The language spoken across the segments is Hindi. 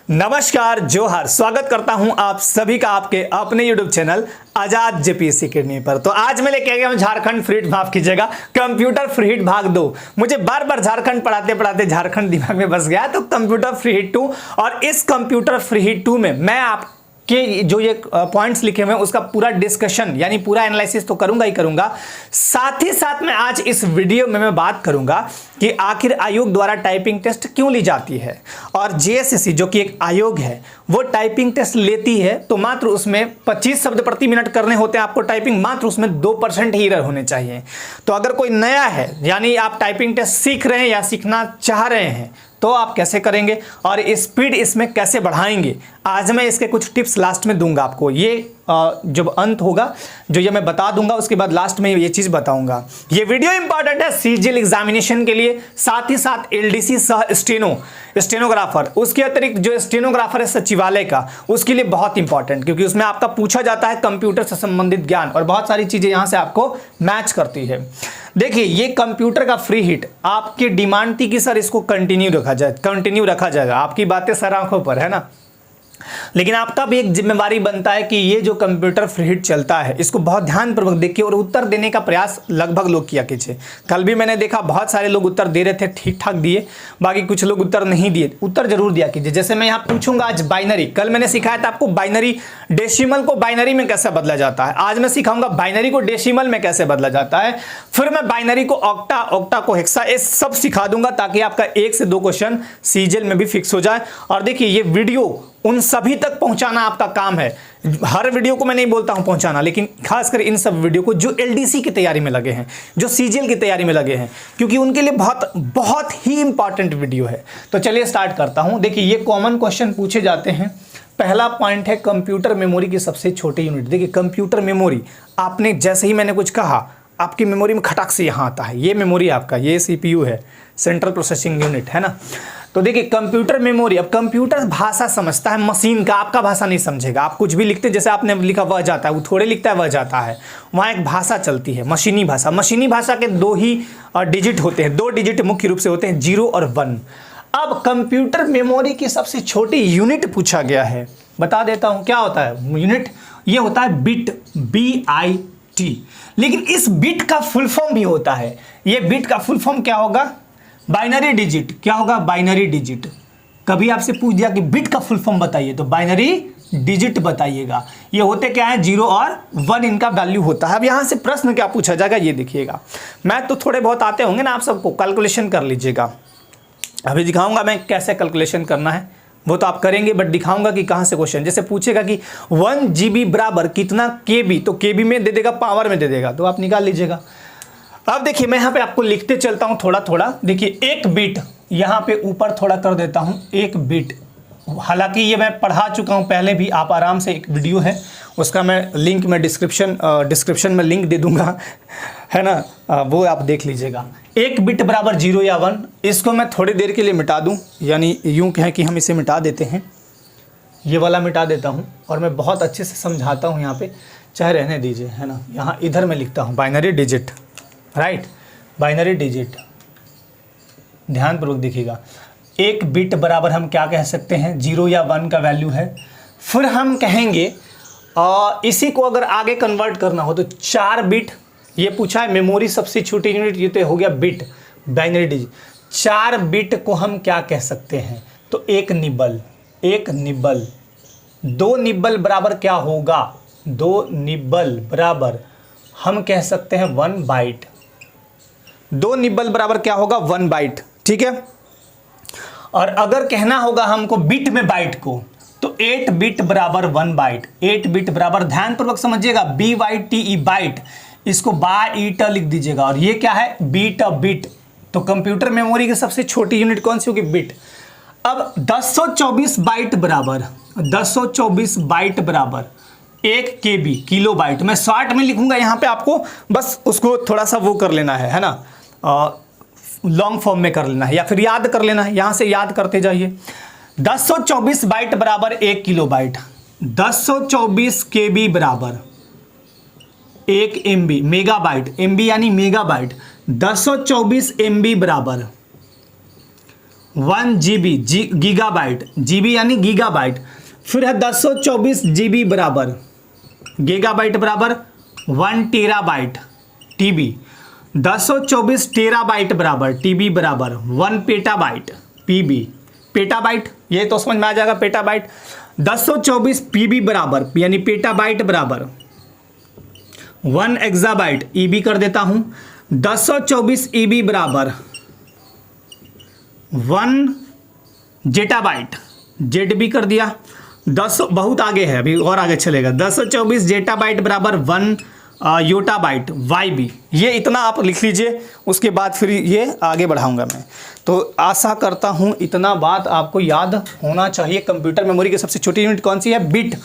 नमस्कार, जोहार। स्वागत करता हूं आप सभी का आपके अपने YouTube चैनल आजाद जेपीएससी अकेडमी पर। तो आज मैं लेके आ गया हूं झारखंड फ्री हिट, माफ कीजिएगा, कंप्यूटर फ्री हिट भाग 2। मुझे बार बार झारखंड पढ़ाते पढ़ाते झारखंड दिमाग में बस गया, तो कंप्यूटर फ्री हिट 2। और इस कंप्यूटर फ्री हिट 2 में मैं आप कि जो ये पॉइंट्स लिखे हुए हैं उसका पूरा डिस्कशन यानी पूरा एनालिसिस तो करूंगा ही करूंगा। साथ ही साथ मैं आज इस वीडियो में मैं बात करूंगा कि आखिर आयोग द्वारा टाइपिंग टेस्ट क्यों ली जाती है। और जेएसएससी जो कि एक आयोग है वो टाइपिंग टेस्ट लेती है तो मात्र उसमें 25 शब्द प्रति मिनट करने होते हैं आपको टाइपिंग, मात्र उसमें 2% ही एरर होने चाहिए। तो अगर कोई नया है यानी आप टाइपिंग टेस्ट सीख रहे हैं या सीखना चाह रहे हैं तो आप कैसे करेंगे और स्पीड इसमें कैसे बढ़ाएंगे, आज मैं इसके कुछ टिप्स लास्ट में दूंगा आपको। ये जब अंत होगा जो ये मैं बता दूंगा, उसके बाद लास्ट में ये चीज़ बताऊंगा। ये वीडियो इंपॉर्टेंट है सीजीएल एग्जामिनेशन के लिए, साथ ही साथ एलडीसी सह स्टेनोग्राफर, उसके अतिरिक्त जो स्टेनोग्राफर है सचिवालय का, उसके लिए बहुत इंपॉर्टेंट, क्योंकि उसमें आपका पूछा जाता है कंप्यूटर से संबंधित ज्ञान और बहुत सारी चीज़ें यहाँ से आपको मैच करती है। देखिए, ये कंप्यूटर का फ्री हिट आपकी डिमांड थी कि सर इसको कंटिन्यू रखा जाएगा। आपकी बातें सर आंखों पर है ना, लेकिन आपका भी एक जिम्मेवारी बनता है कि ये जो कंप्यूटर फ्री हिट चलता है इसको बहुत ध्यानपूर्वक देखिए और उत्तर देने का प्रयास लगभग लोग किया कीजिए। कल भी मैंने देखा बहुत सारे लोग उत्तर दे रहे थे, ठीक ठाक दिए, बाकी कुछ लोग उत्तर नहीं दिए। उत्तर जरूर दिया कीजिए। जैसे मैं यहाँ पूछूंगा आज बाइनरी, कल मैंने सिखाया था आपको बाइनरी डेसिमल को बाइनरी में कैसे बदला जाता है, आज मैं सिखाऊंगा बाइनरी को डेसिमल में कैसे बदला जाता है। फिर मैं बाइनरी को ऑक्टा, ऑक्टा को हेक्सा, ये सब सिखा दूंगा ताकि आपका 1 से 2 क्वेश्चन सीजीएल में भी फिक्स हो जाए। और देखिए, ये वीडियो उन सभी तक पहुंचाना आपका काम है। हर वीडियो को मैं नहीं बोलता हूं पहुंचाना, लेकिन खासकर इन सब वीडियो को जो एलडीसी की तैयारी में लगे हैं, जो सीजीएल की तैयारी में लगे हैं, क्योंकि उनके लिए बहुत बहुत ही इंपॉर्टेंट वीडियो है। तो चलिए स्टार्ट करता हूं। देखिए, ये कॉमन क्वेश्चन पूछे जाते हैं। पहला पॉइंट है कंप्यूटर मेमोरी की सबसे छोटी यूनिट। देखिए, कंप्यूटर मेमोरी, आपने जैसे ही मैंने कुछ कहा आपकी मेमोरी में खटाक से यहाँ आता है, ये मेमोरी आपका, ये सीपीयू है, सेंट्रल प्रोसेसिंग यूनिट है ना। तो देखिए, कंप्यूटर मेमोरी, अब कंप्यूटर भाषा समझता है मशीन का, आपका भाषा नहीं समझेगा। आप कुछ भी लिखते, जैसे आपने लिखा वह जाता है, वो थोड़े लिखता है वह जाता है, वहाँ एक भाषा चलती है मशीनी भाषा। मशीनी भाषा के 2 ही डिजिट होते हैं, 2 डिजिट मुख्य रूप से होते हैं, 0 और 1। अब कंप्यूटर मेमोरी की सबसे छोटी यूनिट पूछा गया है, बता देता हूँ क्या होता है यूनिट। ये होता है बिट, BIT। लेकिन इस बिट का फुल फॉर्म भी होता है। ये बिट का फुल फॉर्म क्या होगा? Binary digit. क्या होगा? Binary digit. कभी आपसे पूछ दिया कि बिट का फुल फॉर्म बताइए, तो बाइनरी डिजिट बताइएगा। ये होते क्या है? 0 और 1 इनका वैल्यू होता है। अब यहां से प्रश्न क्या पूछा जाएगा ये देखिएगा। मैथ तो थोड़े बहुत आते होंगे ना आप सबको, कैलकुलेशन कर लीजिएगा। अभी दिखाऊंगा मैं कैसे कैलकुलेशन करना है, वो तो आप करेंगे, बट दिखाऊंगा कि कहां से क्वेश्चन। जैसे पूछेगा कि 1 GB बराबर कितना KB, तो KB में दे देगा, पावर में दे देगा, तो आप निकाल लीजिएगा। अब देखिए, मैं यहाँ पे आपको लिखते चलता हूँ थोड़ा थोड़ा। देखिए, 1 बिट यहाँ पे ऊपर थोड़ा कर देता हूँ, 1 बिट। हालांकि ये मैं पढ़ा चुका हूँ पहले भी, आप आराम से, एक वीडियो है उसका मैं लिंक में डिस्क्रिप्शन में लिंक दे दूंगा, है ना, वो आप देख लीजिएगा। 1 बिट बराबर 0 या 1। इसको मैं थोड़ी देर के लिए मिटा दूँ, यानी यूँ कहें कि हम इसे मिटा देते हैं, ये वाला मिटा देता हूँ और मैं बहुत अच्छे से समझाता हूँ यहाँ पे, चाहे रहने दीजिए, है ना। यहाँ इधर मैं लिखता हूँ binary digit, right, binary digit, ध्यानपूर्वक देखिएगा। 1 बिट बराबर हम क्या कह सकते हैं? 0 या 1 का वैल्यू है। फिर हम कहेंगे इसी को अगर आगे कन्वर्ट करना हो तो 4 बिट, ये पूछा है मेमोरी सबसे छोटी यूनिट, ये तो हो गया बिट, बाइनरी डिजिट। 4 बिट को हम क्या कह सकते हैं? तो 1 निबल, 1 निबल। 2 निबल बराबर क्या होगा? 2 निबल बराबर हम कह सकते हैं 1 बाइट। 2 निबल बराबर क्या होगा? 1 बाइट, ठीक है। और अगर कहना होगा हमको बिट में बाइट को, तो 8 बिट बराबर 1 बाइट। 8 बिट बराबर, ध्यानपूर्वक समझिएगा, BYTE बाइट, इसको बाइट लिख दीजिएगा। और ये क्या है? Beat, bit. तो कंप्यूटर मेमोरी की सबसे छोटी यूनिट कौन सी होगी? बिट। अब 1024 बाइट बराबर, 1024 बाइट बराबर 1 KB, किलो बाइट। मैं शॉर्ट में लिखूंगा यहाँ पे, आपको बस उसको थोड़ा सा वो कर लेना है ना, लॉन्ग फॉर्म में कर लेना है या फिर याद कर लेना है, यहाँ से याद करते जाइए। 1024 बाइट बराबर 1 किलो बाइट। 1024 KB बराबर 1 MB, मेगा बाइट, MB यानी मेगा बाइट। 1024 MB बराबर 1 GB गीगाबाइट, GB यानी गीगाबाइट, फिर है 1024 GB बराबर, गीगाबाइट बराबर 1 टेराबाइट TB, 1024 टेराबाइट बराबर TB बराबर 1 पेटाबाइट PB, पेटाबाइट ये तो समझ में आ जाएगा पेटाबाइट। 1024 PB बराबर यानी पेटाबाइट बराबर 1 एक्साबाइट EB कर देता हूं। 1024 EB बराबर 1 जेटाबाइट ZB कर दिया। 10 बहुत आगे है, अभी और आगे चलेगा। 1024 जेटाबाइट बराबर 1 योटाबाइट YB, ये इतना आप लिख लीजिए, उसके बाद फिर ये आगे बढ़ाऊंगा मैं। तो आशा करता हूं इतना बात आपको याद होना चाहिए। कंप्यूटर मेमोरी की सबसे छोटी यूनिट कौन सी है? बिट।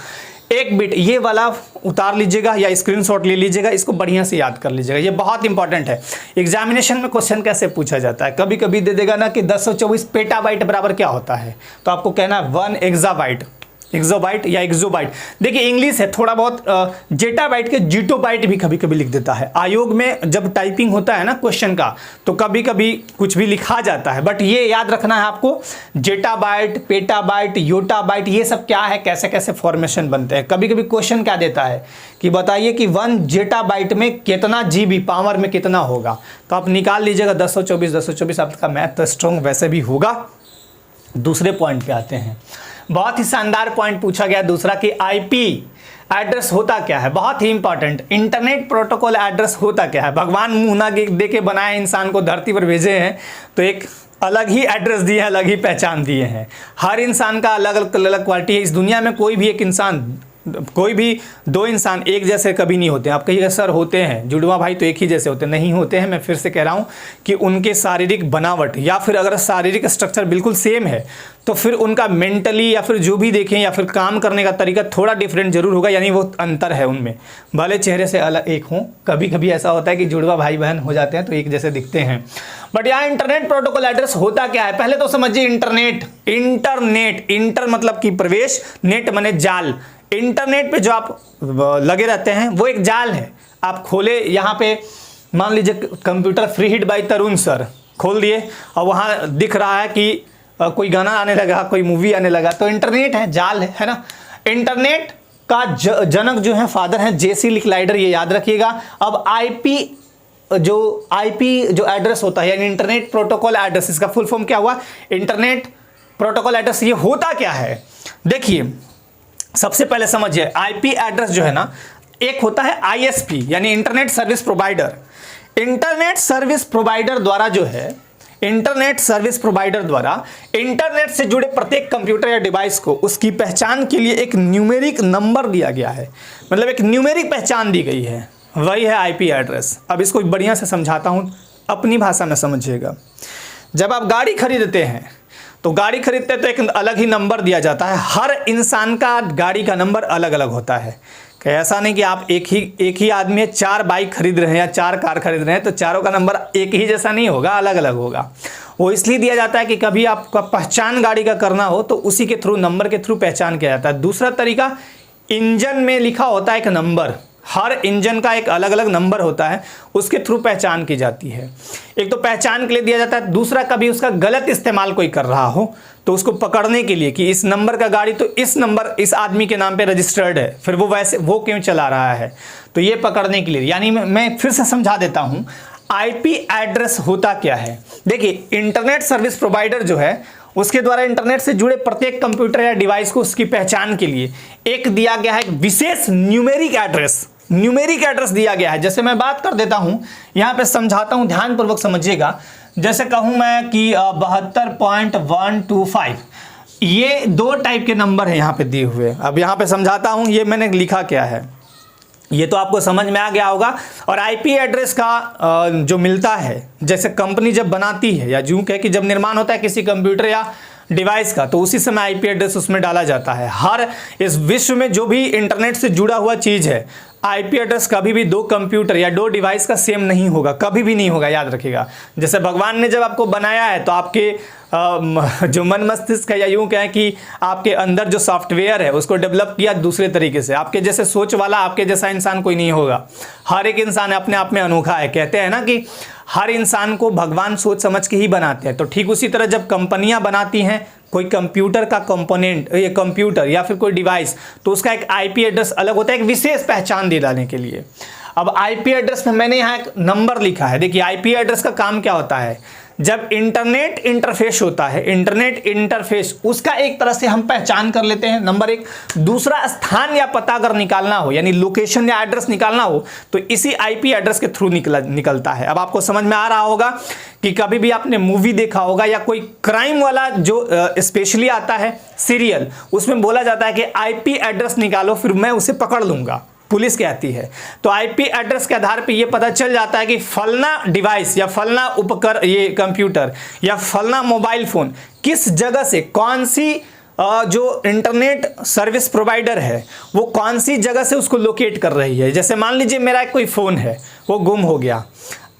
एक बिट, ये वाला उतार लीजिएगा या स्क्रीनशॉट ले लीजिएगा, इसको बढ़िया से याद कर लीजिएगा, ये बहुत इंपॉर्टेंट है। एग्जामिनेशन में क्वेश्चन कैसे पूछा जाता है, कभी कभी दे देगा ना कि 1024 पेटाबाइट बराबर क्या होता है, तो आपको कहना है 1 एक्साबाइट, एक्सोबाइट या एक्सोबाइट। देखिए इंग्लिश है, थोड़ा बहुत जेटाबाइट के जीटोबाइट भी कभी कभी लिख देता है। आयोग में जब टाइपिंग होता है ना क्वेश्चन का, तो कभी कभी कुछ भी लिखा जाता है, बट ये याद रखना है आपको, जेटाबाइट, पेटाबाइट, योटाबाइट, ये सब क्या है, कैसे कैसे फॉर्मेशन बनते हैं। कभी कभी क्वेश्चन क्या देता है कि बताइए कि 1 जेटाबाइट में कितना GB पावर में कितना होगा, तो आप निकाल लीजिएगा 1024 आपका मैथ तो स्ट्रॉन्ग वैसे भी होगा। दूसरे पॉइंट पे आते हैं, बहुत ही शानदार पॉइंट पूछा गया दूसरा कि आईपी एड्रेस होता क्या है, बहुत ही इंपॉर्टेंट। इंटरनेट प्रोटोकॉल एड्रेस होता क्या है? भगवान मुंह ना दे के बनाए इंसान को धरती पर भेजे हैं, तो एक अलग ही एड्रेस दिए हैं, अलग ही पहचान दिए हैं। हर इंसान का अलग अलग क्वालिटी है। इस दुनिया में कोई भी एक इंसान, कोई भी दो इंसान एक जैसे कभी नहीं होते। आप कहिएगा सर होते हैं, जुड़वा भाई तो एक ही जैसे होते नहीं होते हैं। मैं फिर से कह रहा हूं कि उनके शारीरिक बनावट या फिर अगर शारीरिक स्ट्रक्चर बिल्कुल सेम है, तो फिर उनका मेंटली या फिर जो भी देखें या फिर काम करने का तरीका थोड़ा डिफरेंट जरूर होगा, यानी वो अंतर है उनमें, भले चेहरे से अलग एक हों। कभी कभी ऐसा होता है कि जुड़वा भाई बहन हो जाते हैं तो एक जैसे दिखते हैं। बट यहाँ इंटरनेट प्रोटोकॉल एड्रेस होता क्या है, पहले तो समझिए। इंटरनेट, इंटर मतलब कि प्रवेश, नेट माने जाल। इंटरनेट पे जो आप लगे रहते हैं वो एक जाल है। आप खोले, यहाँ पे मान लीजिए computer free hit by Tarun sir, खोल दिए और वहाँ दिख रहा है कि कोई गाना आने लगा, कोई मूवी आने लगा, तो इंटरनेट है, जाल है ना। इंटरनेट का जनक जो है फादर है जेसी लिकलाइडर, ये याद रखिएगा। अब आईपी जो एड्रेस होता है यानी इंटरनेट प्रोटोकॉल एड्रेस, इसका फुल फॉर्म क्या हुआ? Internet protocol address. ये होता क्या है देखिए, सबसे पहले समझिए आईपी एड्रेस जो है ना, एक होता है आईएसपी यानी internet service provider. Internet service provider द्वारा जो है, इंटरनेट सर्विस प्रोवाइडर द्वारा इंटरनेट से जुड़े प्रत्येक कंप्यूटर या डिवाइस को उसकी पहचान के लिए एक न्यूमेरिक नंबर दिया गया है, मतलब एक न्यूमेरिक पहचान दी गई है, वही है आईपी एड्रेस। अब इसको बढ़िया से समझाता हूं, अपनी भाषा में समझिएगा। जब आप गाड़ी खरीदते हैं तो गाड़ी खरीदते हैं तो एक अलग ही नंबर दिया जाता है। हर इंसान का गाड़ी का नंबर अलग अलग होता है। कि ऐसा नहीं कि आप एक ही आदमी 4 बाइक खरीद रहे हैं या 4 कार खरीद रहे हैं तो चारों का नंबर एक ही जैसा नहीं होगा, अलग अलग होगा। वो इसलिए दिया जाता है कि कभी आपका पहचान गाड़ी का करना हो तो उसी के थ्रू, नंबर के थ्रू पहचान किया जाता है। दूसरा तरीका, इंजन में लिखा होता है एक नंबर, हर इंजन का एक अलग अलग नंबर होता है, उसके थ्रू पहचान की जाती है। एक तो पहचान के लिए दिया जाता है, दूसरा कभी उसका गलत इस्तेमाल कोई कर रहा हो तो उसको पकड़ने के लिए कि इस नंबर का गाड़ी तो इस नंबर इस आदमी के नाम पे रजिस्टर्ड है, फिर वो क्यों चला रहा है, तो ये पकड़ने के लिए। यानी मैं फिर से समझा देता हूं, आईपी एड्रेस होता क्या है। देखिए इंटरनेट सर्विस प्रोवाइडर जो है उसके द्वारा इंटरनेट से जुड़े प्रत्येक कंप्यूटर या डिवाइस को उसकी पहचान के लिए एक दिया गया है विशेष न्यूमेरिक एड्रेस दिया गया है। जैसे मैं बात कर देता हूं, यहां पे समझाता हूं, ध्यानपूर्वक समझिएगा। जैसे कहूं मैं कि 72.125, ये 2 टाइप के नंबर है यहां पे दिए हुए। अब यहां पे समझाता हूं ये मैंने लिखा क्या है, ये तो आपको समझ में आ गया होगा। और आईपी एड्रेस का जो मिलता है, जैसे कंपनी जब बनाती है या यूं कहे कि जब निर्माण होता है किसी कंप्यूटर या डिवाइस का, तो उसी समय आईपी एड्रेस उसमें डाला जाता है। हर इस विश्व में जो भी इंटरनेट से जुड़ा हुआ चीज़ है, आईपी एड्रेस कभी भी 2 कंप्यूटर या 2 डिवाइस का सेम नहीं होगा, कभी भी नहीं होगा, याद रखिएगा। जैसे भगवान ने जब आपको बनाया है तो आपके जो मन मस्तिष्क है या यूं कहें कि आपके अंदर जो सॉफ्टवेयर है उसको डेवलप किया दूसरे तरीके से। आपके जैसे सोच वाला, आपके जैसा इंसान कोई नहीं होगा। हर एक इंसान अपने आप में अनोखा है। कहते हैं ना कि हर इंसान को भगवान सोच समझ के ही बनाते हैं। तो ठीक उसी तरह जब कंपनियां बनाती हैं कोई कंप्यूटर का कंपोनेंट, ये कंप्यूटर या फिर कोई डिवाइस, तो उसका एक आईपी एड्रेस अलग होता है, एक विशेष पहचान दिलाने के लिए। अब आईपी एड्रेस में मैंने यहाँ एक नंबर लिखा है। देखिए आईपी एड्रेस का काम क्या होता है, जब इंटरनेट इंटरफेस होता है, इंटरनेट इंटरफेस उसका एक तरह से हम पहचान कर लेते हैं, नंबर एक। दूसरा, स्थान या पता अगर निकालना हो, यानी लोकेशन या एड्रेस निकालना हो, तो इसी आईपी एड्रेस के थ्रू निकलता है। अब आपको समझ में आ रहा होगा कि कभी भी आपने मूवी देखा होगा या कोई क्राइम वाला जो स्पेशली आता है सीरियल, उसमें बोला जाता है कि आईपी एड्रेस निकालो फिर मैं उसे पकड़ लूंगा, पुलिस कहती है। तो आईपी एड्रेस के आधार पे ये पता चल जाता है कि फलना डिवाइस या फलना उपकरण, ये कंप्यूटर या फलना मोबाइल फोन किस जगह से, कौन सी जो इंटरनेट सर्विस प्रोवाइडर है वो कौन सी जगह से उसको लोकेट कर रही है। जैसे मान लीजिए मेरा कोई फ़ोन है, वो गुम हो गया,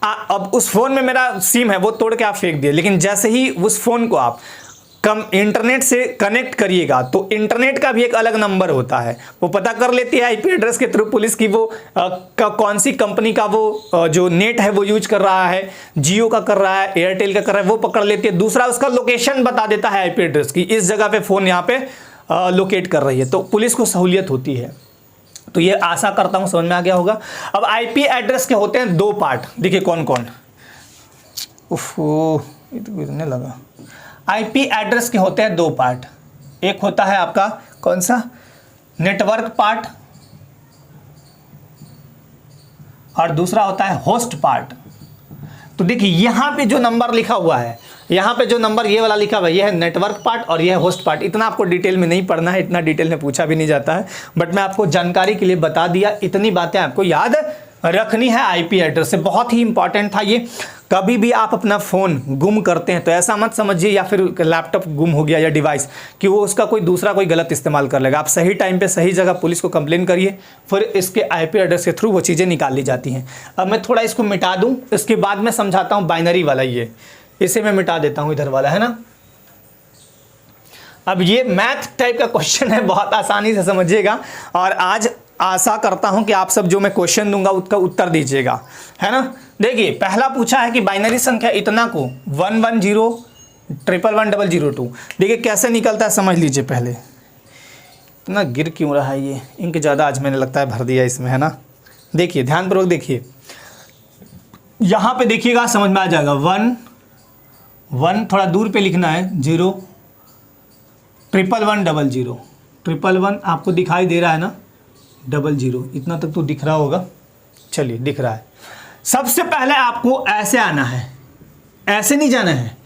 अब उस फ़ोन में मेरा सिम है, वो तोड़ के आप फेंक दिए, लेकिन जैसे ही उस फ़ोन को आप इंटरनेट से कनेक्ट करिएगा तो इंटरनेट का भी एक अलग नंबर होता है, वो पता कर लेती है आईपी एड्रेस के थ्रू पुलिस की वो कौन सी कंपनी का वो जो नेट है वो यूज कर रहा है, जियो का कर रहा है, एयरटेल का कर रहा है, वो पकड़ लेती है। दूसरा, उसका लोकेशन बता देता है आईपी एड्रेस की, इस जगह पे फ़ोन यहाँ पे लोकेट कर रही है, तो पुलिस को सहूलियत होती है। तो ये आशा करता हूँ समझ में आ गया होगा। अब आईपी एड्रेस के होते हैं दो पार्ट, देखिए कौन कौन। ये तो गिरने लगा। आईपी एड्रेस के होते हैं दो पार्ट, एक होता है आपका कौन सा, नेटवर्क पार्ट, और दूसरा होता है होस्ट पार्ट। तो देखिए यहां पे जो नंबर लिखा हुआ है, यहां पे जो नंबर ये वाला लिखा हुआ है, ये है नेटवर्क पार्ट और ये है होस्ट पार्ट। इतना आपको डिटेल में नहीं पढ़ना है, इतना डिटेल में पूछा भी नहीं जाता है, बट मैं आपको जानकारी के लिए बता दिया, इतनी बातें आपको याद रखनी है आईपी एड्रेस से, बहुत ही इंपॉर्टेंट था ये। कभी भी आप अपना फ़ोन गुम करते हैं तो ऐसा मत समझिए, या फिर लैपटॉप गुम हो गया या डिवाइस, कि वो उसका कोई दूसरा कोई गलत इस्तेमाल कर लेगा। आप सही टाइम पे सही जगह पुलिस को कंप्लेन करिए, फिर इसके आईपी एड्रेस के थ्रू वो चीज़ें निकाल ली जाती हैं। अब मैं थोड़ा इसको मिटा दूँ, इसके बाद मैं समझाता हूँ बाइनरी वाला, ये इसे मैं मिटा देता हूँ, इधर वाला है ना। अब ये मैथ टाइप का क्वेश्चन है, बहुत आसानी से समझिएगा, और आज आशा करता हूं कि आप सब जो मैं क्वेश्चन दूंगा उसका उत्तर दीजिएगा, है ना। देखिए पहला पूछा है कि बाइनरी संख्या इतना को 110111102, देखिए कैसे निकलता है समझ लीजिए। पहले इतना गिर क्यों रहा है, ये इंक ज़्यादा आज मैंने लगता है भर दिया इसमें, है ना। देखिए ध्यानपूर्वक देखिए, यहाँ पे देखिएगा समझ में आ जाएगा। 1 थोड़ा दूर पे लिखना है, 0 11100 111 आपको दिखाई दे रहा है ना, 00 इतना तक तो दिख रहा होगा, चलिए दिख रहा है। सबसे पहले आपको ऐसे आना है, ऐसे नहीं जाना है,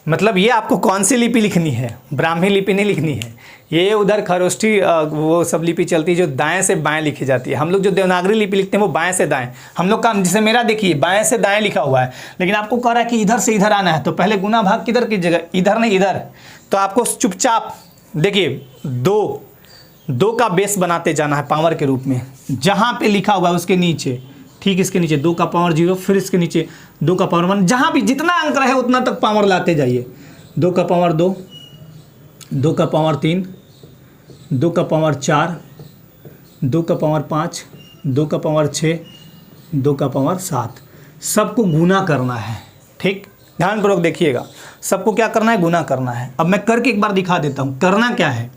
मतलब ये आपको कौन सी लिपि लिखनी है, ब्राह्मी लिपि नहीं लिखनी है। ये उधर खरोष्ठी वो सब लिपि चलती है जो दाएं से बाएं लिखी जाती है। हम लोग जो देवनागरी लिपि लिखते हैं वो बाएं से दाएं, हम लोग का जैसे मेरा देखिए बाएं से दाएं लिखा हुआ है, लेकिन आपको कह रहा है कि इधर से इधर आना है, तो पहले गुना भाग किधर की जगह, इधर नहीं इधर। तो आपको चुपचाप देखिए दो का बेस बनाते जाना है पावर के रूप में, जहां पे लिखा हुआ है उसके नीचे, ठीक इसके नीचे 2 का पावर 0, फिर इसके नीचे 2 का पावर 1, जहां भी जितना अंक रहे उतना तक पावर लाते जाइए। 2 का पावर 2, 2 का पावर 3, 2 का पावर 4, 2 का पावर 5, 2 का पावर 6, 2 का पावर 7, सबको गुना करना है। ठीक ध्यानपूर्वक देखिएगा, सबको क्या करना है, गुना करना है। अब मैं करके एक बार दिखा देता हूं करना क्या है।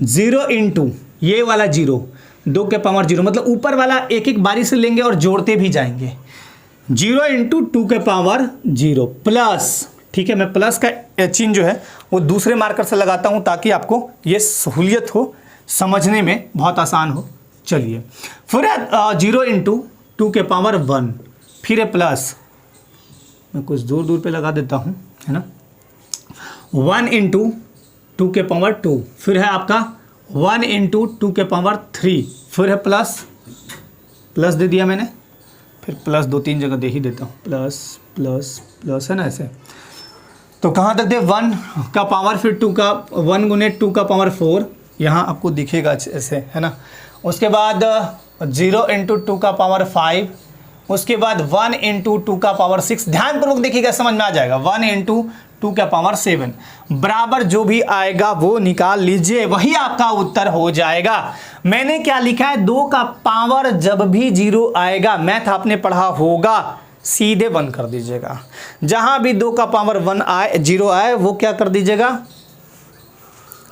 0 इंटू ये वाला 0, 2 के पावर 0, मतलब ऊपर वाला एक एक बारी से लेंगे और जोड़ते भी जाएंगे। 0 इंटू 2 के पावर 0 प्लस, ठीक है, मैं प्लस का चिन्ह जो है वो दूसरे मार्कर से लगाता हूं ताकि आपको ये सहूलियत हो, समझने में बहुत आसान हो। चलिए फिर 0 इंटू 2 के पावर 1, फिर है प्लस, मैं कुछ दूर दूर पे लगा देता हूं, है ना। 1 इंटू 2 के पावर 2, फिर है आपका 1 इंटू 2 के पावर 3, फिर है प्लस दे दिया मैंने, फिर प्लस 2-3 जगह दे ही देता हूँ, प्लस प्लस प्लस, है ना ऐसे। तो कहाँ तक दे, 1 का पावर, फिर 2 का 1 गुने 2 का पावर 4, यहाँ आपको दिखेगा ऐसे, है ना। उसके बाद 0 इंटू 2 का पावर 5, उसके बाद 1 इंटू 2 का पावर 6, ध्यानपूर्वक देखिएगा समझ में आ जाएगा। 1 इंटू 2 का पावर 7 बराबर जो भी आएगा वो निकाल लीजिए, वही आपका उत्तर हो जाएगा। मैंने क्या लिखा है, 2 का पावर जब भी 0 आएगा, मैथ आपने पढ़ा होगा, सीधे 1 कर दीजिएगा। जहां भी 2 का पावर 1 आए 0 आए वो क्या कर दीजिएगा,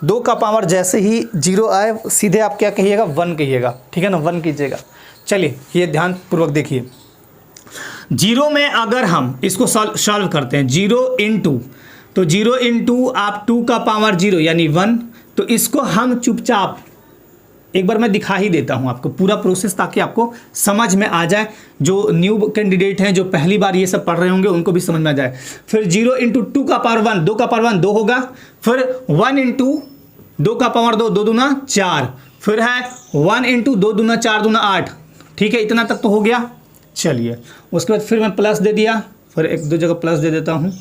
2 का पावर जैसे ही 0 आए सीधे आप क्या कहिएगा 1 कहिएगा, ठीक है ना, 1 कीजिएगा। चलिए ये ध्यान पूर्वक देखिए, 0 में अगर हम इसको सॉल्व करते हैं 0 इंटू, तो 0 इंटू आप 2 का पावर 0 यानी 1, तो इसको हम चुपचाप एक बार मैं दिखा ही देता हूं आपको पूरा प्रोसेस ताकि आपको समझ में आ जाए। जो न्यू कैंडिडेट हैं जो पहली बार ये सब पढ़ रहे होंगे उनको भी समझ में आ जाए। फिर 0 इंटू 2 का पावर 1, 2 का पावर 1 2 होगा, फिर 1 इंटू 2 का पावर 2, 2 दूना 4, फिर है 1 इंटू 2 दूना 4 दूना 8, ठीक है, इतना तक तो हो गया। चलिए उसके बाद फिर मैं प्लस दे दिया, फिर 1-2 जगह प्लस दे देता हूँ,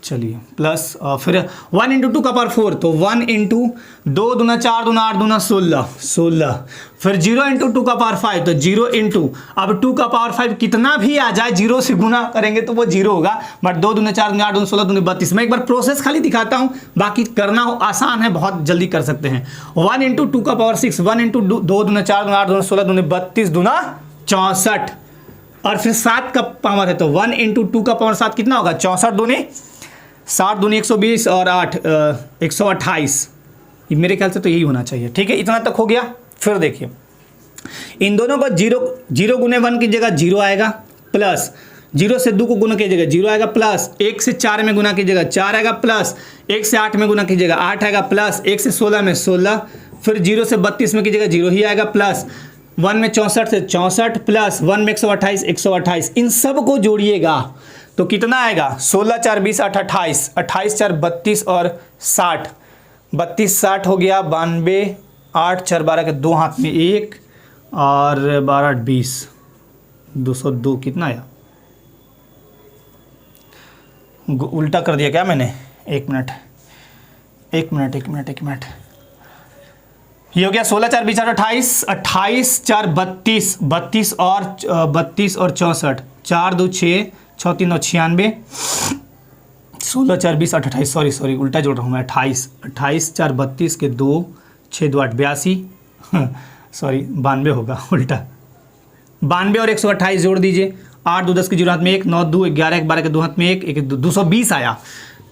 चलिए प्लस, फिर 1 इंटू 2 का पावर 4, तो 1 इंटू 2 दूना 4 दूना 8 दूना 16, फिर 0 इंटू 2 का पावर 5, तो 0 इंटू अब 2 का पावर 5 कितना भी आ जाए 0 से गुना करेंगे तो वो 0 होगा, बट 2 दूना 4 दूना 8 दूना 16 दूना 32। मैं एक बार प्रोसेस खाली दिखाता हूँ, बाकी करना आसान है, बहुत जल्दी कर सकते हैं। 1 इंटू 2 का पावर 6, 1 इंटू 2 दूना 4 दूना 8 दूना 16 दूना 32 दूना 64, और फिर 7 का पावर है तो 1 इंटू 2 का पावर 7 कितना होगा 64 दूनी 60 दूनी 120 और 8 128, मेरे ख्याल से तो यही होना चाहिए, ठीक है, इतना तक हो गया। फिर देखिए इन दोनों को 0 गुने 1 की जगह 0 आएगा, प्लस 0 से 2 को गुना कीजिएगा 0 आएगा, प्लस 1 से 4 में गुना कीजिएगा 4 आएगा, प्लस 1 से 8 में गुना कीजिएगा 8 आएगा, प्लस 1 से 16 में 16, फिर 0 से 32 में कीजिएगा 0 ही आएगा, प्लस 1 में 64 से 64, प्लस 1 में 128 128, इन सब को जोड़िएगा तो कितना आएगा 16 4 20 8 28, 28 4 32 और 60, 32 60 हो गया 92, 8 4 12 के 2 हाथ में 1 और 12 8 20, 202 कितना आया, उल्टा कर दिया क्या मैंने, एक मिनट ये हो गया 16 4 20 28, 28 4 32, 32 और 64, 4 2 6 6 3 9 96, 16 4 20 8 28, सॉरी उल्टा जोड़ रहा हूँ मैं, 28 4 32 के 2 6 2 8 82, सॉरी 92 होगा उल्टा, 92 और 128 जोड़ दीजिए, 8 2 10 के 0 हाथ में 1, 9 2 11 1 12 के 2 हाथ में 1 220 आया।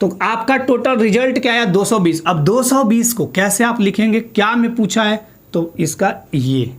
तो आपका टोटल रिजल्ट क्या आया 220। अब 220 को कैसे आप लिखेंगे, क्या में पूछा है, तो इसका ये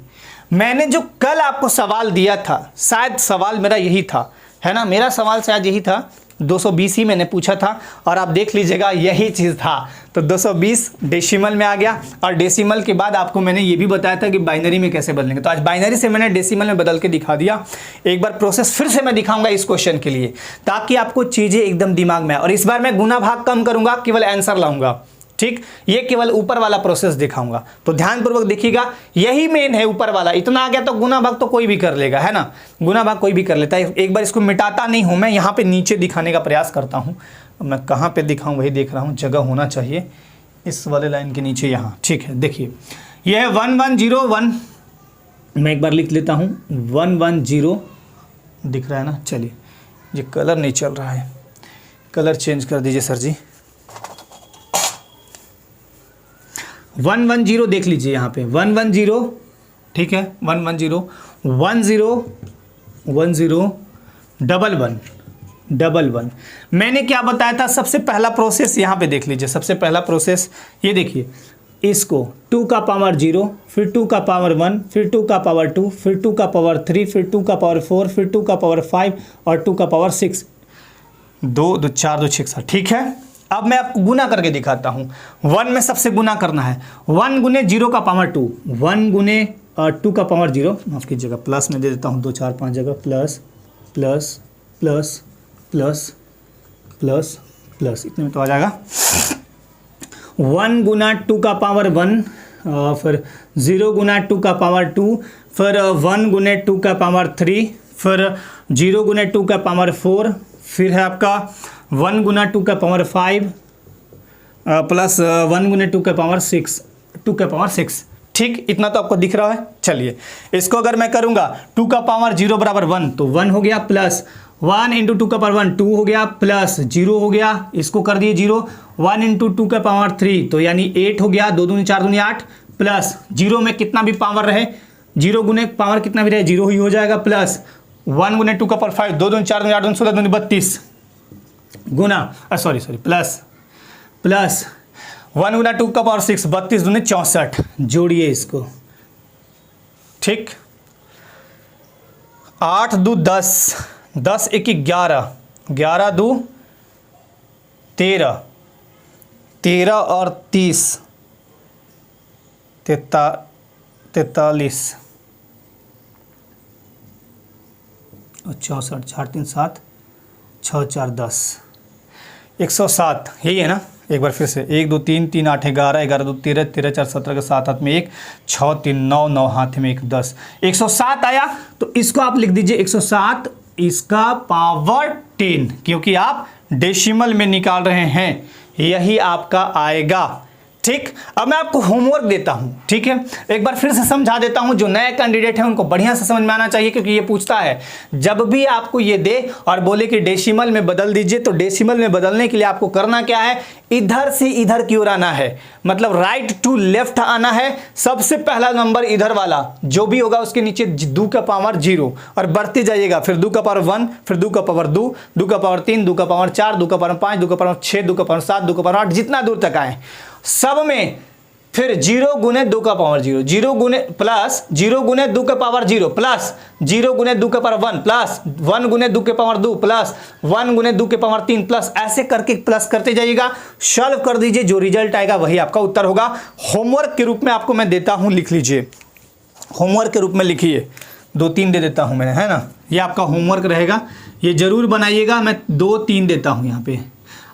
मैंने जो कल आपको सवाल दिया था, शायद सवाल मेरा यही था, है ना, मेरा सवाल शायद यही था, 220 ही मैंने पूछा था और आप देख लीजिएगा यही चीज़ था। तो 220 डेसिमल में आ गया, और डेसिमल के बाद आपको मैंने ये भी बताया था कि बाइनरी में कैसे बदलेंगे, तो आज बाइनरी से मैंने डेसिमल में बदल के दिखा दिया। एक बार प्रोसेस फिर से मैं दिखाऊंगा इस क्वेश्चन के लिए ताकि आपको चीज़ें एकदम दिमाग में आए, और इस बार मैं गुना भाग कम करूंगा, केवल आंसर लाऊंगा, ठीक, ये केवल ऊपर वाला प्रोसेस दिखाऊंगा। तो ध्यानपूर्वक देखिएगा, यही मेन है ऊपर वाला, इतना आ गया तो गुना भाग तो कोई भी कर लेगा, है ना, गुना भाग कोई भी कर लेता है। एक बार इसको मिटाता नहीं हूं मैं, यहाँ पे नीचे दिखाने का प्रयास करता हूँ, मैं कहाँ पे दिखाऊं वही देख रहा हूँ, जगह होना चाहिए इस वाले लाइन के नीचे यहाँ, ठीक है। देखिए यह है 1101, मैं एक बार लिख लेता हूँ 110, दिख रहा है ना, चलिए ये कलर नहीं चल रहा है, कलर चेंज कर दीजिए सर जी। 110 देख लीजिए यहाँ पे 110, ठीक है, 110 11 मैंने क्या बताया था, सबसे पहला प्रोसेस यहाँ पे देख लीजिए, सबसे पहला प्रोसेस ये देखिए, इसको 2 का पावर 0, फिर 2 का पावर 1, फिर 2 का पावर 2, फिर 2 का पावर 3, फिर 2 का पावर 4, फिर 2 का पावर 5 और 2 का पावर 6, 2 2 4 2 6, ठीक है। अब मैं आपको गुना करके दिखाता हूँ, 1 में सबसे गुना करना है, 1 गुने 0 का पावर 2, 1 गुने 2 का पावर 0, माफ कीजिएगा प्लस में दे देता हूँ 2 4 5 जगह, plus plus plus plus plus plus, इतने में तो आ जाएगा। 1 गुना 2 का पावर 1, फिर 0 गुना 2 का पावर 2, फिर 1 गुने 2 का पावर 3, फिर 0 गुने 2 का पावर 4, फिर है आपका 1 गुना 2 का पावर 5 प्लस 1 गुने 2 का पावर 6, 2 का पावर 6, ठीक, इतना तो आपको दिख रहा है। चलिए इसको अगर मैं करूंगा 2 का पावर 0 बराबर 1, तो 1 हो गया, प्लस 1 इंटू 2 का पावर 1 2 हो गया, प्लस 0 हो गया, इसको कर दिए 0, 1 इंटू 2 का पावर 3 तो यानी 8 हो गया, 2 दूनी 4 दूनी 8, प्लस 0 में कितना भी पावर रहे, 0 गुने पावर कितना भी रहे 0 ही हो जाएगा, प्लस 1 गुने 2 का पावर 5, 2 दूनी 4 दूनी 8 दूनी 16 दूनी 32 गुना सॉरी प्लस 1 गुना 2 का पावर 6, 32 दूनी 64, जोड़िए इसको, ठीक। 8 दू 10, 10 एक 11, 11 दू 13, 13 और 30 43 और 64, 4 3 7 6 4 10, 107, यही है ना। एक बार फिर से 1 2 3 3 8 11, 11 2 13, 13 4 17 के 7 हाथ में 1, 6 3 9, 9 हाथ में 1 10, 107 आया। तो इसको आप लिख दीजिए 107 इसका पावर 10, क्योंकि आप डेसिमल में निकाल रहे हैं, यही आपका आएगा, ठीक। अब मैं आपको होमवर्क देता हूं, ठीक है। एक बार फिर से समझा देता हूं, जो नए कैंडिडेट हैं उनको बढ़िया से समझ में आना चाहिए, क्योंकि ये पूछता है जब भी आपको ये दे और बोले कि डेसिमल में बदल दीजिए, तो डेसिमल में बदलने के लिए आपको करना क्या है, इधर से इधर की ओर आना है, मतलब राइट टू लेफ्ट आना है। सबसे पहला नंबर इधर वाला जो भी होगा उसके नीचे 2 का पावर 0 और बढ़ते जाइएगा, फिर 2 का पावर 1, फिर 2 का पावर 2, 2 का पावर 3, 2 का पावर 4, 2 का पावर 5, 2 का पावर 6, 2 का पावर 7, 2 का पावर 8, जितना दूर तक आए सब में फिर 0 गुने 2 का पावर 0, 0 गुने प्लस 0 गुने 2 का पावर 0 प्लस 0 गुने 2 का पावर 1 प्लस 1 गुने 2 के पावर 2 प्लस 1 गुने 2 के पावर 3 प्लस, ऐसे करके प्लस करते जाइएगा, सॉल्व कर दीजिए, जो रिजल्ट आएगा वही आपका उत्तर होगा। होमवर्क के रूप में आपको मैं देता हूं, लिख लीजिए, होमवर्क के रूप में लिखिए, 2-3 दे देता हूं मैंने, है ना। ये आपका होमवर्क रहेगा, ये जरूर बनाइएगा। मैं 2-3 देता हूं, यहाँ पे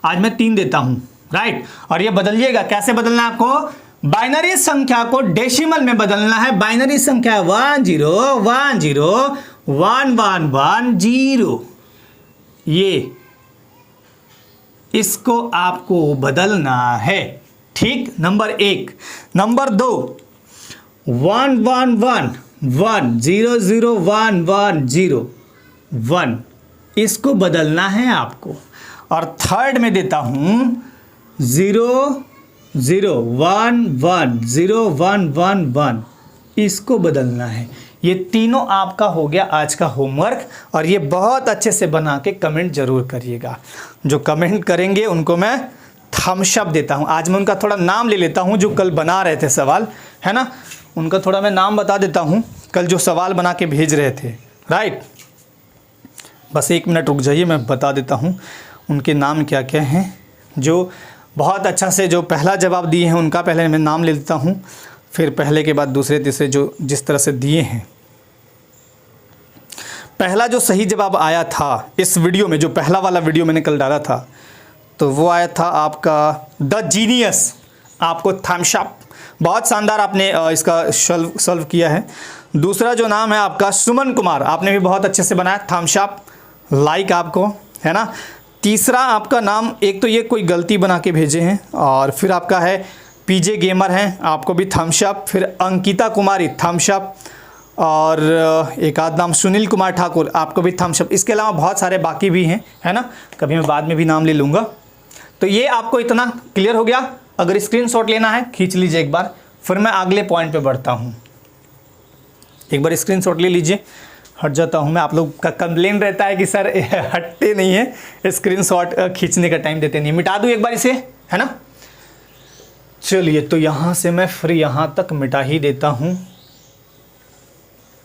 आज मैं 3 देता हूं, राइट। और ये बदलिएगा, कैसे बदलना है आपको, बाइनरी संख्या को डेसिमल में बदलना है। बाइनरी संख्या 1 0 1 0 1 1 1 0, ये इसको आपको बदलना है, ठीक। नंबर 1। नंबर 2 1 1 1 1 0 0 1 1 0 1, इसको बदलना है आपको। और थर्ड में देता हूं 0 0 1 1 0 1 1 1, इसको बदलना है। ये तीनों आपका हो गया आज का होमवर्क, और ये बहुत अच्छे से बना के कमेंट जरूर करिएगा। जो कमेंट करेंगे उनको मैं थम्स अप देता हूँ। आज मैं उनका थोड़ा नाम ले लेता हूँ, जो कल बना रहे थे सवाल, है ना, उनका थोड़ा मैं नाम बता देता हूँ, कल जो सवाल बना के भेज रहे थे, राइट। बस 1 मिनट रुक जाइए, मैं बता देता हूँ उनके नाम क्या क्या हैं। जो बहुत अच्छा से जो पहला जवाब दिए हैं उनका पहले मैं नाम ले लेता हूँ, फिर पहले के बाद दूसरे तीसरे जो जिस तरह से दिए हैं। पहला जो सही जवाब आया था इस वीडियो में, जो पहला वाला वीडियो मैंने कल डाला था, तो वो आया था आपका द जीनियस। आपको थम्स अप, बहुत शानदार आपने इसका सॉल्व किया है। दूसरा जो नाम है आपका सुमन कुमार, आपने भी बहुत अच्छे से बनाया, थम्स अप, लाइक आपको, है ना। तीसरा आपका नाम, एक तो ये कोई गलती बना के भेजे हैं, और फिर आपका है पीजे गेमर हैं, आपको भी थम्स अप। फिर अंकिता कुमारी थम्स अप, और एक आध नाम सुनील कुमार ठाकुर, आपको भी थम्स अप। इसके अलावा बहुत सारे बाकी भी हैं, है ना, कभी मैं बाद में भी नाम ले लूँगा। तो ये आपको इतना क्लियर हो गया। अगर स्क्रीनशॉट लेना है खींच लीजिए एक बार, फिर मैं अगले पॉइंट पे बढ़ता हूँ। एक बार स्क्रीनशॉट ले लीजिए। हट जाता हूँ मैं, आप लोग का कंप्लेन रहता है कि सर हटते नहीं है, स्क्रीनशॉट खींचने का टाइम देते नहीं। मिटा दूँ एक बार इसे, है ना। चलिए, तो यहाँ से मैं फिर यहाँ तक मिटा ही देता हूँ,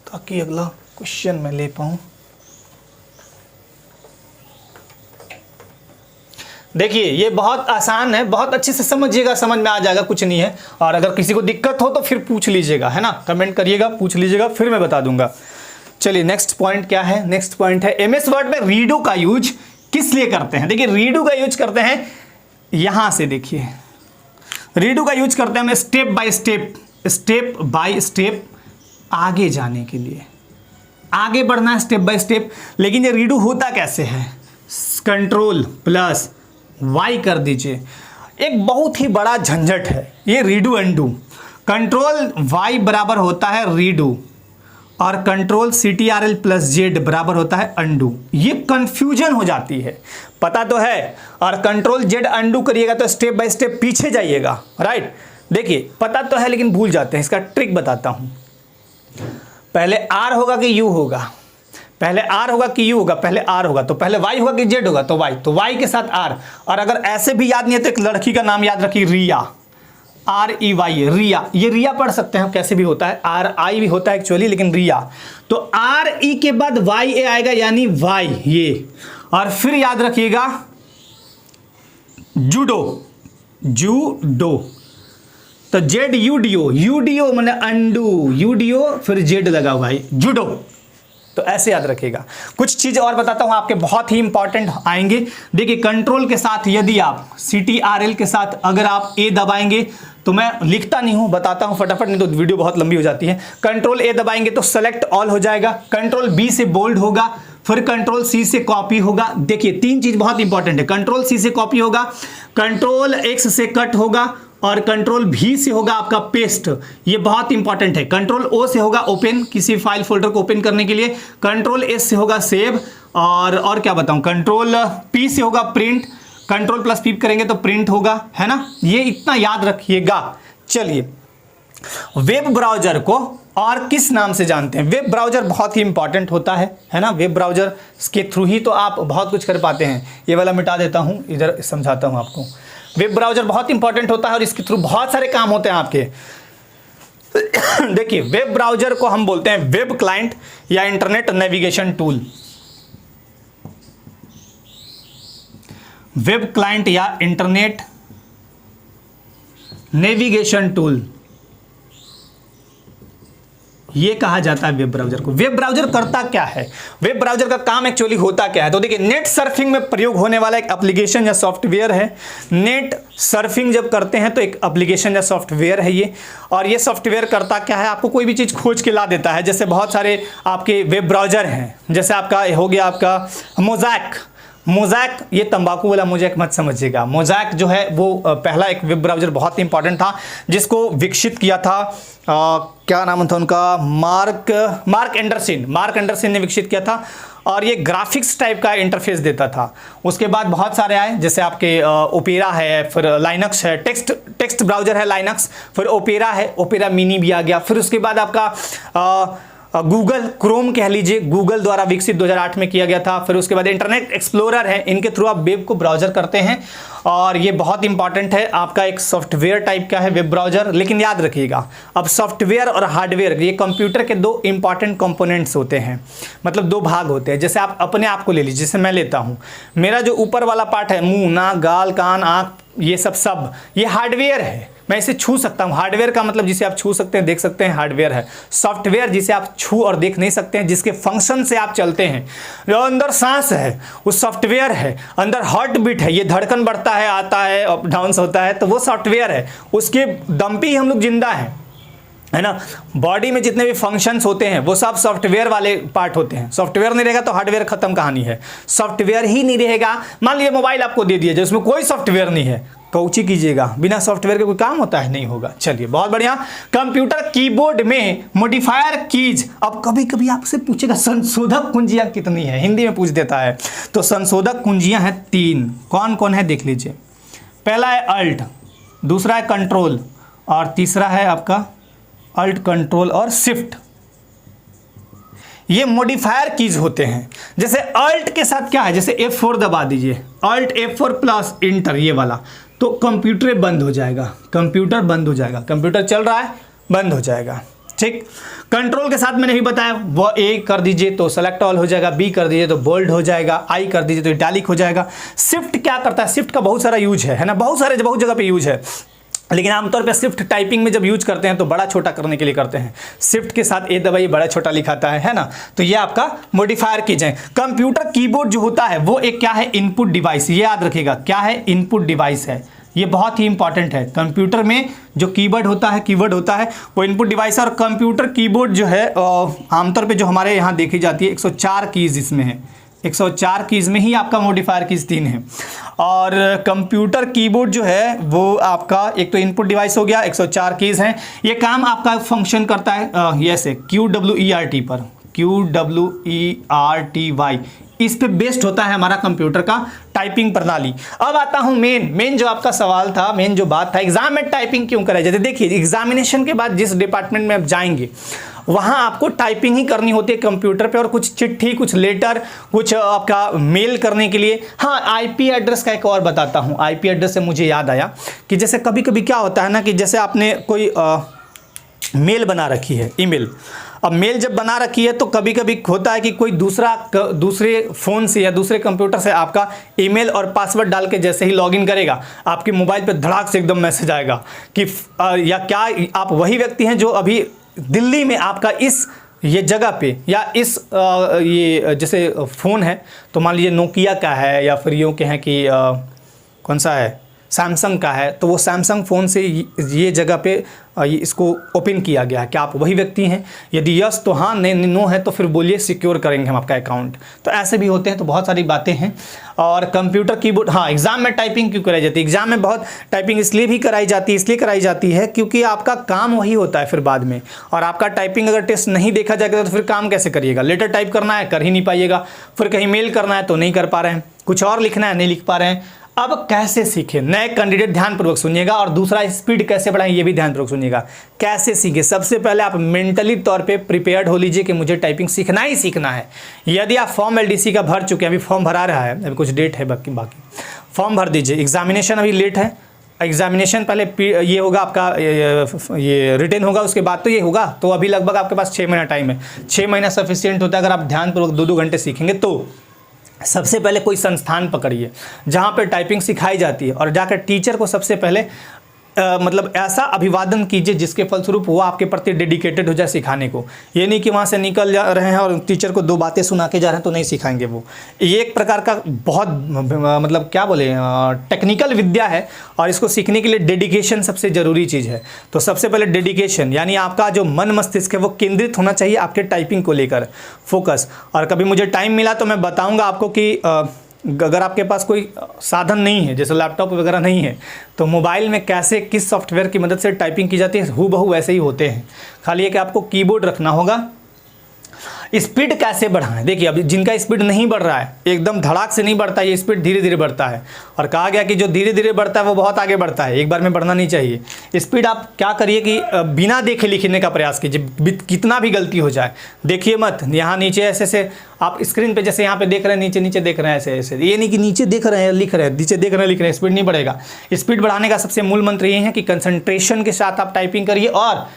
ताकि अगला क्वेश्चन मैं ले पाऊँ। देखिए, ये बहुत आसान है, बहुत अच्छे से समझिएगा, समझ में आ जाएगा, कुछ नहीं है। और अगर किसी को दिक्कत हो तो फिर पूछ लीजिएगा, है ना, कमेंट करिएगा, पूछ लीजिएगा, फिर मैं बता दूंगा। चलिए, नेक्स्ट पॉइंट क्या है। नेक्स्ट पॉइंट है एमएस वर्ड में रीडू का यूज किस लिए करते हैं। देखिए, रीडू का यूज करते हैं, यहां से देखिए, रीडू का यूज करते हैं हम स्टेप बाय स्टेप आगे जाने के लिए, आगे बढ़ना है स्टेप बाय स्टेप। लेकिन ये रीडू होता कैसे है, कंट्रोल प्लस वाई कर दीजिए, एक बहुत ही बड़ा झंझट है ये रीडू अंडू। कंट्रोल वाई बराबर होता है रीडू, और कंट्रोल CTRL प्लस जेड बराबर होता है अंडू। ये कंफ्यूजन हो जाती है, पता तो है। और कंट्रोल जेड अंडू करिएगा तो स्टेप बाय स्टेप पीछे जाइएगा, राइट। देखिए, पता तो है लेकिन भूल जाते हैं। इसका ट्रिक बताता हूं। पहले R होगा कि U होगा, पहले आर होगा कि यू होगा, पहले आर होगा, तो पहले वाई होगा कि जेड होगा, तो वाई, तो वाई के साथ आर। और अगर ऐसे भी याद नहीं है तो एक लड़की का नाम याद रखिए, रिया, REY, रिया। ये रिया पढ़ सकते हैं, कैसे भी होता है, RI भी होता है एक्चुअली, लेकिन रिया। तो RE के बाद YA आएगा, यानी वाई ये। और फिर याद रखिएगा जूडो, जूडो, तो ZUDO, UDO मैंने अंडू, UDO फिर जेड लगा हुआ है, जूडो। तो ऐसे याद रखिएगा। कुछ चीज़ और बताता हूं आपके, बहुत ही इंपॉर्टेंट आएंगे। देखिए कंट्रोल के साथ यदि आप CTRL के साथ अगर आप A दबाएंगे, तो मैं लिखता नहीं हूं, बताता हूं फटाफट, नहीं तो वीडियो बहुत लंबी हो जाती है। कंट्रोल A दबाएंगे तो सेलेक्ट ऑल हो जाएगा, कंट्रोल B से बोल्ड होगा, फिर कंट्रोल C से कॉपी होगा। देखिए तीन चीज बहुत इंपॉर्टेंट है, कंट्रोल C से कॉपी होगा, कंट्रोल X से कट होगा, और कंट्रोल V से होगा आपका पेस्ट। ये बहुत इंपॉर्टेंट है। कंट्रोल O से होगा ओपन, किसी फाइल फोल्डर को ओपन करने के लिए। कंट्रोल S से होगा सेव, और क्या बताऊं, कंट्रोल P से होगा प्रिंट, कंट्रोल प्लस P करेंगे तो प्रिंट होगा, है ना। ये इतना याद रखिएगा। चलिए, वेब ब्राउजर को और किस नाम से जानते हैं? वेब ब्राउजर बहुत ही इंपॉर्टेंट होता है ना। वेब ब्राउजर के थ्रू ही तो आप बहुत कुछ कर पाते हैं। ये वाला मिटा देता हूं, इधर समझाता हूं आपको। वेब ब्राउजर बहुत इंपॉर्टेंट होता है और इसके थ्रू बहुत सारे काम होते हैं आपके। देखिए, वेब ब्राउजर को हम बोलते हैं वेब क्लाइंट या internet navigation tool. Web client या इंटरनेट नेविगेशन टूल, ये कहा जाता है वेब ब्राउजर को। वेब ब्राउजर करता क्या है, वेब ब्राउजर का काम एक्चुअली होता क्या है? तो देखिए, नेट सर्फिंग में प्रयोग होने वाला एक एप्लीकेशन या सॉफ्टवेयर है। नेट सर्फिंग जब करते हैं तो एक एप्लीकेशन या सॉफ्टवेयर है ये। और ये सॉफ्टवेयर करता क्या है, आपको कोई भी चीज़ खोज के ला देता है। जैसे बहुत सारे आपके वेब ब्राउजर हैं, जैसे आपका हो गया आपका मोज़ैक। मोज़ैक, ये तंबाकू वाला मोज़ैक मत समझिएगा। मोज़ैक जो है वो पहला एक वेब ब्राउजर बहुत इंपॉर्टेंट था, जिसको विकसित किया था क्या नाम था उनका, मार्क एंडरसन ने विकसित किया था। और ये ग्राफिक्स टाइप का इंटरफेस देता था। उसके बाद बहुत सारे आए, जैसे आपके ओपेरा है, फिर लाइनक्स है, टेक्स्ट ब्राउजर है लाइनक्स, फिर ओपेरा है, ओपेरा मिनी भी आ गया। फिर उसके बाद आपका गूगल क्रोम कह लीजिए, गूगल द्वारा विकसित 2008 में किया गया था। फिर उसके बाद इंटरनेट एक्सप्लोरर है, इनके थ्रू आप वेब को ब्राउजर करते हैं। और ये बहुत इंपॉर्टेंट है, आपका एक सॉफ्टवेयर टाइप का है वेब ब्राउजर। लेकिन याद रखिएगा, अब सॉफ्टवेयर और हार्डवेयर, ये कंप्यूटर के दो इंपॉर्टेंट कंपोनेंट्स होते हैं, मतलब दो भाग होते हैं। जैसे आप अपने आप को ले लीजिए, जैसे मैं लेता हूँ, मेरा जो ऊपर वाला पार्ट है, मुंह, नाक, गाल, कान, आँख, ये सब ये हार्डवेयर है। मैं इसे छू सकता हूं। हार्डवेयर का मतलब जिसे आप छू सकते हैं, देख सकते हैं, हार्डवेयर है। सॉफ्टवेयर जिसे आप छू और देख नहीं सकते हैं, जिसके फंक्शन से आप चलते हैं। जो अंदर सांस है वो सॉफ्टवेयर है, अंदर हार्ट बीट है, ये धड़कन बढ़ता है, आता है, अप डाउन्स होता है, तो वो सॉफ्टवेयर है। उसके दम पे ही हम लोग जिंदा हैं, है ना। बॉडी में जितने भी फंक्शंस होते हैं वो सब सॉफ्टवेयर वाले पार्ट होते हैं। सॉफ्टवेयर नहीं रहेगा तो हार्डवेयर खत्म कहानी है। सॉफ्टवेयर ही नहीं रहेगा, मान लीजिए मोबाइल आपको दे दिया जिसमें कोई सॉफ्टवेयर नहीं है, कौची कीजिएगा? बिना सॉफ्टवेयर के कोई काम होता है? नहीं होगा। चलिए, बहुत बढ़िया। कंप्यूटर कीबोर्ड में मॉडिफायर कीज, अब कभी कभी आपसे पूछेगा संशोधक कुंजियां कितनी है, हिंदी में पूछ देता है। तो संशोधक कुंजियां हैं 3। कौन कौन है देख लीजिए। पहला है अल्ट, दूसरा है कंट्रोल, और तीसरा है आपका अल्ट, कंट्रोल और शिफ्ट। ये मॉडिफायर कीज होते हैं। जैसे अल्ट के साथ क्या है, जैसे F4 दबा दीजिए, अल्ट F4 प्लस इंटर, ये वाला, तो कंप्यूटर बंद हो जाएगा, कंप्यूटर बंद हो जाएगा। कंप्यूटर चल रहा है, बंद हो जाएगा, ठीक। कंट्रोल के साथ मैंने भी बताया, वो A कर दीजिए तो सेलेक्ट ऑल हो जाएगा, B कर दीजिए तो बोल्ड हो जाएगा, I कर दीजिए तो इटैलिक हो जाएगा। शिफ्ट क्या करता है? शिफ्ट का बहुत सारा यूज है ना, बहुत जगह पे यूज है। लेकिन आमतौर पे शिफ्ट टाइपिंग में जब यूज करते हैं तो बड़ा छोटा करने के लिए करते हैं। शिफ्ट के साथ ए दबाइए, बड़ा छोटा लिखाता है ना। तो ये आपका मॉडिफायर कीज है। कंप्यूटर कीबोर्ड जो होता है वो एक क्या है, इनपुट डिवाइस। ये याद रखिएगा, क्या है, इनपुट डिवाइस है। ये बहुत ही इंपॉर्टेंट है। कंप्यूटर में जो कीबोर्ड होता है वो इनपुट डिवाइस है। और कंप्यूटर कीबोर्ड जो है आमतौर पे जो हमारे यहाँ देखी जाती है 104 कीज इसमें है। 104 कीज में ही आपका मॉडिफायर कीज 3 है। और कंप्यूटर कीबोर्ड जो है वो आपका एक तो इनपुट डिवाइस हो गया, 104 कीज हैं। ये काम आपका फंक्शन करता है ये ऐसे QWERT पर, QWERTY, इस पे बेस्ड होता है हमारा कंप्यूटर का टाइपिंग प्रणाली। अब आता हूं मेन जो आपका सवाल था, मेन जो बात था, एग्जाम में टाइपिंग क्यों कराई जाती है। देखिए एग्जामिनेशन के बाद जिस डिपार्टमेंट में आप जाएंगे वहां आपको टाइपिंग ही करनी होती है कंप्यूटर पे, और कुछ चिट्ठी, कुछ लेटर, कुछ आपका मेल करने के लिए। हाँ, आईपी एड्रेस का एक और बताता हूं। आईपी एड्रेस से मुझे याद आया कि जैसे कभी कभी क्या होता है ना कि जैसे आपने कोई मेल बना रखी है, ईमेल। अब मेल जब बना रखी है तो कभी कभी होता है कि कोई दूसरे फ़ोन से या दूसरे कंप्यूटर से आपका ईमेल और पासवर्ड डाल के जैसे ही लॉगिन करेगा, आपके मोबाइल पे धड़ाक से एकदम मैसेज आएगा कि या क्या आप वही व्यक्ति हैं जो अभी दिल्ली में आपका ये जगह पे या ये जैसे फ़ोन है तो मान लीजिए नोकिया का है या फिर यूँ कहें कि कौन सा है, सैमसंग का है, तो वो सैमसंग फ़ोन से ये जगह पे इसको ओपन किया गया है। क्या आप वही व्यक्ति हैं? यदि यस तो हाँ, नहीं नो है तो फिर बोलिए सिक्योर करेंगे हम आपका अकाउंट। तो ऐसे भी होते हैं, तो बहुत सारी बातें हैं। और कंप्यूटर कीबोर्ड, हाँ, एग्जाम में टाइपिंग क्यों कराई जाती है? एग्जाम में बहुत टाइपिंग इसलिए कराई जाती है क्योंकि आपका काम वही होता है फिर बाद में, और आपका टाइपिंग अगर टेस्ट नहीं देखा जाएगा तो फिर काम कैसे करिएगा? लेटर टाइप करना है, कर ही नहीं पाइएगा। फिर कहीं मेल करना है तो नहीं कर पा रहे हैं, कुछ और लिखना है, नहीं लिख पा रहे हैं। अब कैसे सीखें? नए कैंडिडेट ध्यानपूर्वक सुनिएगा, और दूसरा स्पीड कैसे बढ़ाएं ये भी ध्यानपूर्वक सुनिएगा। कैसे सीखें? सबसे पहले आप मेंटली तौर पे प्रिपेयर्ड हो लीजिए कि मुझे टाइपिंग सीखना ही सीखना है। यदि आप फॉर्म एलडीसी का भर चुके हैं, अभी फॉर्म भरा रहा है, अभी कुछ डेट है बाकी फॉर्म भर दीजिए। एग्जामिनेशन अभी लेट है, एग्जामिनेशन पहले ये होगा आपका, ये रिटन होगा, उसके बाद तो ये होगा। तो अभी लगभग आपके पास 6 महीना टाइम है। 6 महीना सफिशिएंट होता है अगर आप ध्यानपूर्वक 2-2 घंटे सीखेंगे तो। सबसे पहले कोई संस्थान पकड़िए जहाँ पे टाइपिंग सिखाई जाती है, और जाकर टीचर को सबसे पहले मतलब ऐसा अभिवादन कीजिए जिसके फलस्वरूप वो आपके प्रति डेडिकेटेड हो जाए सिखाने को। ये नहीं कि वहाँ से निकल जा रहे हैं और टीचर को 2 बातें सुना के जा रहे हैं तो नहीं सिखाएंगे वो। ये एक प्रकार का बहुत मतलब क्या बोले टेक्निकल विद्या है, और इसको सीखने के लिए डेडिकेशन सबसे ज़रूरी चीज़ है। तो सबसे पहले डेडिकेशन, यानी आपका जो मन मस्तिष्क है वो केंद्रित होना चाहिए आपके टाइपिंग को लेकर, फोकस। और कभी मुझे टाइम मिला तो मैं बताऊँगा आपको कि अगर आपके पास कोई साधन नहीं है, जैसे लैपटॉप वगैरह नहीं है, तो मोबाइल में कैसे किस सॉफ्टवेयर की मदद से टाइपिंग की जाती है, हूबहू वैसे ही होते हैं। खाली है कि आपको कीबोर्ड रखना होगा। स्पीड कैसे बढ़ाएं? देखिए अभी जिनका स्पीड नहीं बढ़ रहा है, एकदम धड़ाक से नहीं बढ़ता, ये स्पीड धीरे धीरे बढ़ता है, और कहा गया कि जो धीरे धीरे बढ़ता है वो बहुत आगे बढ़ता है, एक बार में बढ़ना नहीं चाहिए। स्पीड आप क्या करिए कि बिना देखे लिखने का प्रयास कीजिए, कितना भी गलती हो जाए देखिए मत। यहाँ नीचे ऐसे आप स्क्रीन पे जैसे यहाँ पे देख रहे हैं, नीचे देख रहे हैं ऐसे, ये नहीं कि नीचे देख रहे हैं लिख रहे हैं, नीचे देख रहे हैं लिख रहे हैं, स्पीड नहीं बढ़ेगा। स्पीड बढ़ाने का सबसे मूल मंत्र ये है कि कंसंट्रेशन के साथ आप टाइपिंग करिए, और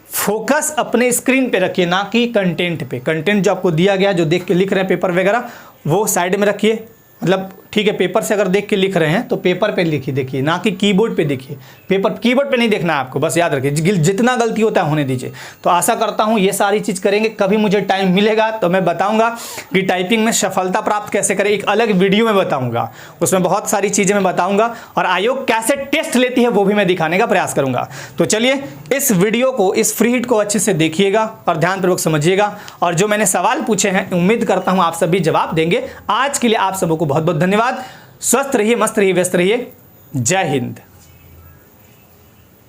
फोकस अपने स्क्रीन पे रखिए, ना कि कंटेंट पे। कंटेंट जो आपको दिया गया, जो देख के लिख रहे हैं पेपर वगैरह, वो साइड में रखिए। मतलब ठीक है, पेपर से अगर देख के लिख रहे हैं तो पेपर पे लिखिए, देखिए, ना कि कीबोर्ड पे देखिए। कीबोर्ड पे नहीं देखना है आपको, बस याद रखिए जितना गलती होता है होने दीजिए। तो आशा करता हूँ ये सारी चीज़ करेंगे। कभी मुझे टाइम मिलेगा तो मैं बताऊंगा कि टाइपिंग में सफलता प्राप्त कैसे करें, एक अलग वीडियो में बताऊंगा, उसमें बहुत सारी चीज़ें मैं बताऊंगा, और आयोग कैसे टेस्ट लेती है वो भी मैं दिखाने का प्रयास करूंगा। तो चलिए इस वीडियो को, इस फ्री हिट को अच्छे से देखिएगा और ध्यानपूर्वक समझिएगा, और जो मैंने सवाल पूछे हैं उम्मीद करता हूँ आप सभी जवाब देंगे। आज के लिए आप सबको बहुत बहुत धन्यवाद। स्वस्थ रहिए, मस्त रहिए, व्यस्त रहिए। जय हिंद।